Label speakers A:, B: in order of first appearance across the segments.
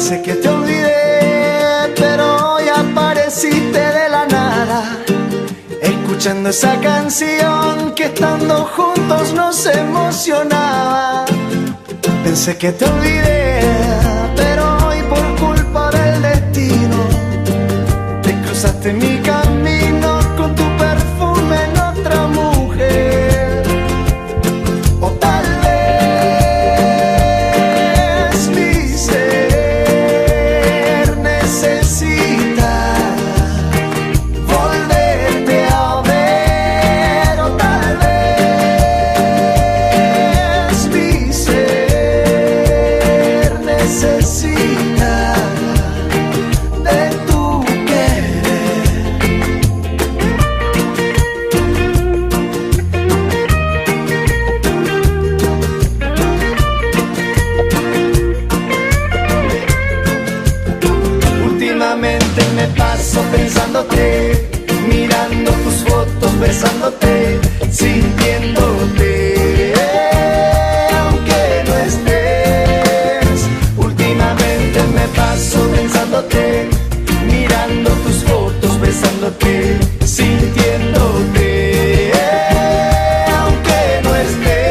A: Pensé que te olvidé, pero hoy apareciste de la nada, escuchando esa canción que estando juntos nos emocionaba. Pensé que te olvidé, pero hoy por culpa del destino te cruzaste en mi camino con tu perfume en otra mujer. O tal vez mi ser necesita volverte a ver. O tal vez mi ser necesita de tu querer. Últimamente me paso pensándote, mirando tus fotos, besándote, sintiéndote, aunque no estés. Últimamente me paso pensándote, mirando tus fotos, besándote, sintiéndote, aunque no estés.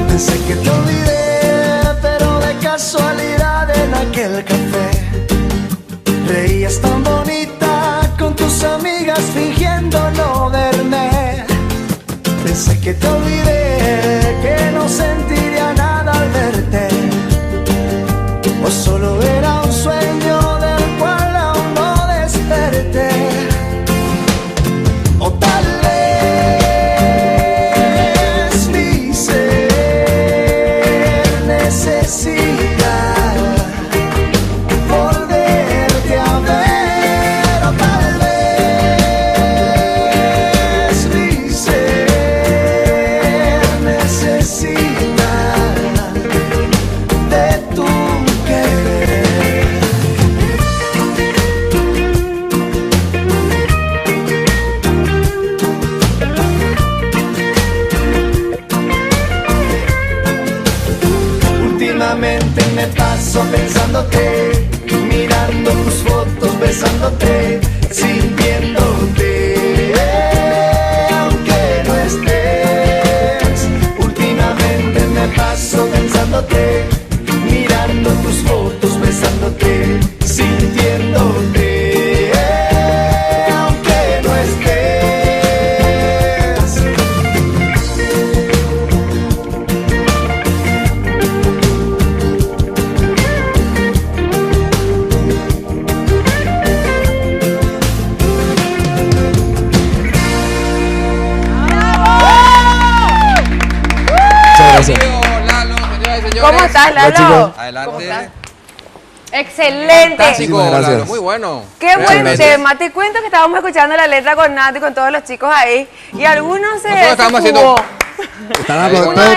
A: Pensé que te olvidé, pero de casualidad en aquel café reías tan bonita con tus amigas fingiendo no verme. Pensé que te olvidé, que no sentiría nada al verte, o solo era un sueño del cual aún no desperté. O tal vez mi ser necesita volverte a ver. O tal vez mi ser necesita de tu querer. Últimamente me paso pensándote, mirando tus fotos, besándote, sintiéndote, aunque no estés. Últimamente me paso pensándote, mirando tus fotos, besándote, sintiéndote, aunque no estés.
B: Muchas gracias.
C: Lalo, señoras y señores.
D: ¿Cómo estás,
B: Hola,
D: Lalo?
B: chicos.
C: Adelante.
D: ¿Cómo estás? Excelente.
C: Fantástico,
B: Muchísimas gracias.
C: Lalo, muy bueno.
D: Qué buen
C: Realmente.
D: tema. Te cuento que estábamos escuchando la letra con Nati, con todos los chicos ahí, y algunos se
C: Nosotros estábamos
D: se
C: haciendo-
D: jugó.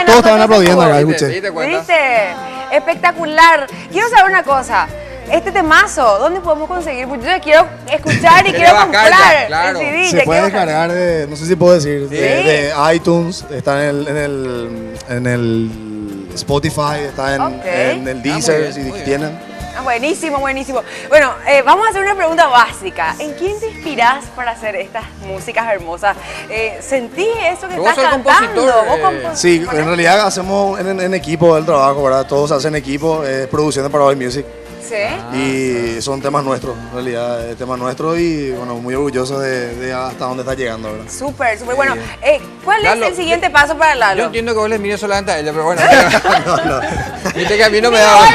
B: Todos estaban aplaudiendo acá,
C: ¿Te
B: escuché.
C: diste cuenta?
D: ¿Viste? Espectacular. Quiero saber una cosa. Este temazo, ¿dónde podemos conseguir? Porque yo quiero escuchar y
C: Quería
D: quiero
C: bajar
D: comprar
C: ya, claro.
D: el CD.
B: Se
D: ya
B: puede
D: quiero bajar.
B: descargar de, no sé si puedo decir,
D: Sí.
B: de iTunes, está en el Spotify, está en
D: Ok.
B: el Deezer,
C: bien,
B: si
C: muy bien.
B: tienen.
D: Ah, buenísimo, buenísimo. Bueno, vamos a hacer una pregunta básica. ¿En quién te inspirás para hacer estas músicas hermosas? ¿Sentí eso que
C: Vos
D: estás
C: sos
D: cantando?
C: compositor,
D: ¿Vos compos-
B: Sí,
D: ponés?
B: en realidad hacemos en equipo el trabajo, ¿verdad? Todos hacen equipo, producción de Paraguay Music.
D: Sí.
B: Y son temas nuestros, en realidad, temas nuestros y bueno, muy orgullosos de hasta dónde está llegando, ¿verdad?
D: Súper, súper. Bueno, ¿cuál
C: Lalo,
D: es el siguiente paso para Lalo?
C: Yo entiendo que vos les mires solamente a ella, pero bueno.
B: No.
C: Viste que a mí no me
D: Ni
C: da.
D: bola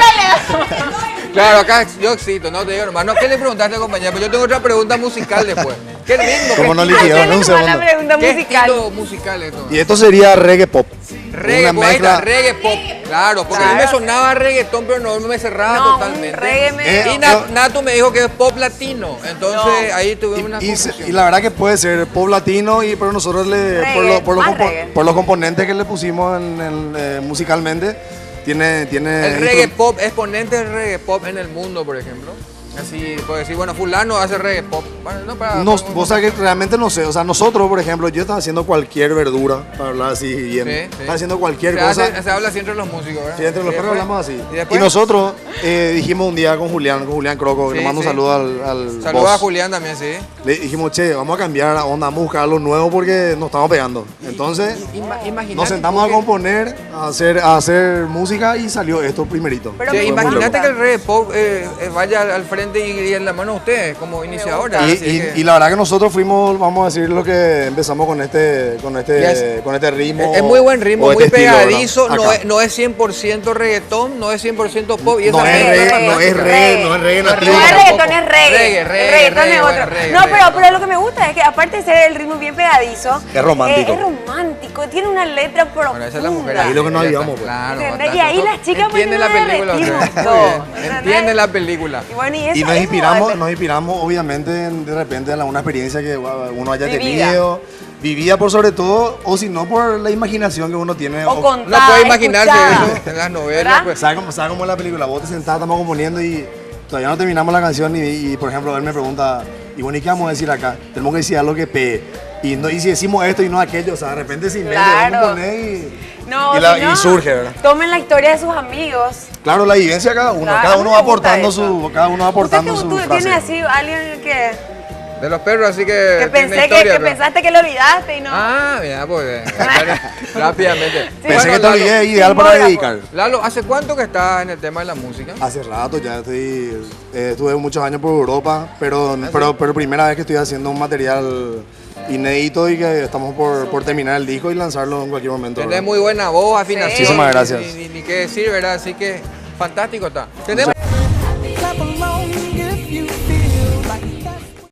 C: Claro, acá yo excito, no te digo nomás. No, ¿qué le preguntaste, compañera? Pero yo tengo otra pregunta musical después. ¿Qué ritmo?
B: ¿Cómo no
D: le
B: liquidó?
D: das.
B: En un
D: ¿Cuál es la
B: segundo.
D: pregunta
C: ¿Qué
D: musical?
C: estilo musical esto?
B: Y esto sería reggae pop.
C: Reggae,
B: Una
C: pop, ahí está,
B: mezcla.
C: reggae pop. Claro, porque a mí me
D: Claro.
C: sonaba reggaetón, pero no me cerraba
D: No, un
C: totalmente.
D: reggae medio.
C: Y Nato me dijo que es pop latino. Entonces
D: No.
C: ahí tuvimos una
B: Y
C: confusión.
B: la verdad que puede ser pop latino, pero nosotros
D: Reggae, más reggae.
B: por los componentes que le pusimos musicalmente, tiene
C: El reggae pop, exponente del reggae pop en el mundo, por ejemplo. Así, puedo decir, bueno, fulano hace reggae pop. Bueno, no para...
B: No, vos sabés que realmente no sé, o sea, nosotros, por ejemplo, yo estaba haciendo cualquier verdura, para hablar así bien,
C: Sí, sí.
B: estaba haciendo cualquier cosa.
C: Se habla así entre los músicos, ¿verdad?
B: Sí, entre los
C: Y
B: perros
C: después-
B: hablamos así.
C: ¿Y
B: Y,
C: después?
B: nosotros dijimos un día con Julián Croco, que
C: Sí,
B: le mando
C: sí.
B: un saludo al
C: Saludos
B: boss.
C: a Julián también, sí.
B: Le dijimos, che, vamos a cambiar la onda, vamos a buscar algo nuevo porque nos estamos pegando. Entonces,
C: Imagínate
B: nos sentamos a
C: porque-
B: componer, a hacer música y salió esto primerito.
D: Pero
C: Sí,
D: me
C: imagínate
D: encanta.
C: que el reggae pop vaya al frente y en la mano de ustedes como iniciadora.
B: Y,
C: así
B: y-
C: que-
B: y la verdad que nosotros fuimos, vamos a decir, lo que empezamos con este ritmo.
C: Es muy buen ritmo,
B: o
C: muy
B: este estilo, ¿verdad?
C: pegadizo,
B: Acá.
C: no es 100% reggaetón, no es 100% pop. Y
B: No
C: esa
B: es
C: reggae
B: reggae, no es reggae, no es reggae nativo.
D: No es
C: tampoco.
D: reggaetón, es reggae.
C: Reggae,
D: El reggaetón
C: reggae,
D: es
C: bueno,
D: otro.
C: reggae,
D: No,
C: reggae.
D: pero lo que me gusta es que aparte de ser el ritmo bien pegadizo,
B: Es romántico.
D: Es romántico, tiene una letra profunda.
C: Bueno, esa es la mujer.
B: Ahí lo que nos
C: Ella
B: ayudamos,
C: está,
B: pues.
C: Claro,
D: ¿Entendés?
C: está,
D: Y ahí
C: todo-
D: las chicas
C: entienden la
D: pues, nos
C: película.
D: derretimos
C: ustedes.
D: todo,
C: Muy bien,
D: ¿entendés?
C: entienden la película.
D: Y bueno, y
B: Y
D: eso,
B: nos
D: eso
B: inspiramos,
D: vale.
B: nos inspiramos obviamente de repente en alguna experiencia que uno haya
D: Vivida.
B: tenido, vivida por sobre todo, o si no por la imaginación que uno tiene.
D: O contada,
C: No puede imaginarse
D: escuchada.
C: eso en las novelas.
D: ¿Verdad?
C: Pues.
B: ¿Sabe cómo es la película? Vos te sentás, estamos componiendo y todavía no terminamos la canción y, por ejemplo, él me pregunta, y bueno, ¿y qué vamos a decir acá? Tenemos que decir algo que pegue. Y, no, y si decimos esto y no aquello, o sea, de repente sin mente vamos a
D: Claro.
B: poner y,
D: No,
B: y,
D: si no,
B: y surge, ¿verdad?
D: Tomen la historia de sus amigos.
B: Claro, la vivencia de cada uno,
D: Claro,
B: cada
D: a mí
B: uno
D: me
B: va
D: gusta
B: aportando
D: eso.
B: cada uno va aportando
D: ¿Usted
B: su
D: tú
B: frase.
D: tiene así alguien que
C: De los perros, así que.
D: pensé
C: tiene historia,
D: que
C: pero-
D: pensaste que lo olvidaste y no?
C: Ah, mira, pues. Rápidamente.
B: Pensé que te
C: Lalo,
B: olvidé, ideal para
D: Simbógrafo.
B: dedicar.
C: Lalo, ¿hace cuánto que estás en el tema de la música?
B: Hace rato ya estuve muchos años por Europa, pero primera vez que estoy haciendo un material inédito y que estamos por terminar el disco y lanzarlo en cualquier momento.
C: Tenés
B: ¿verdad?
C: muy buena voz, afinación.
B: Muchísimas gracias.
C: Ni qué decir, ¿verdad? Así que fantástico está. Tenemos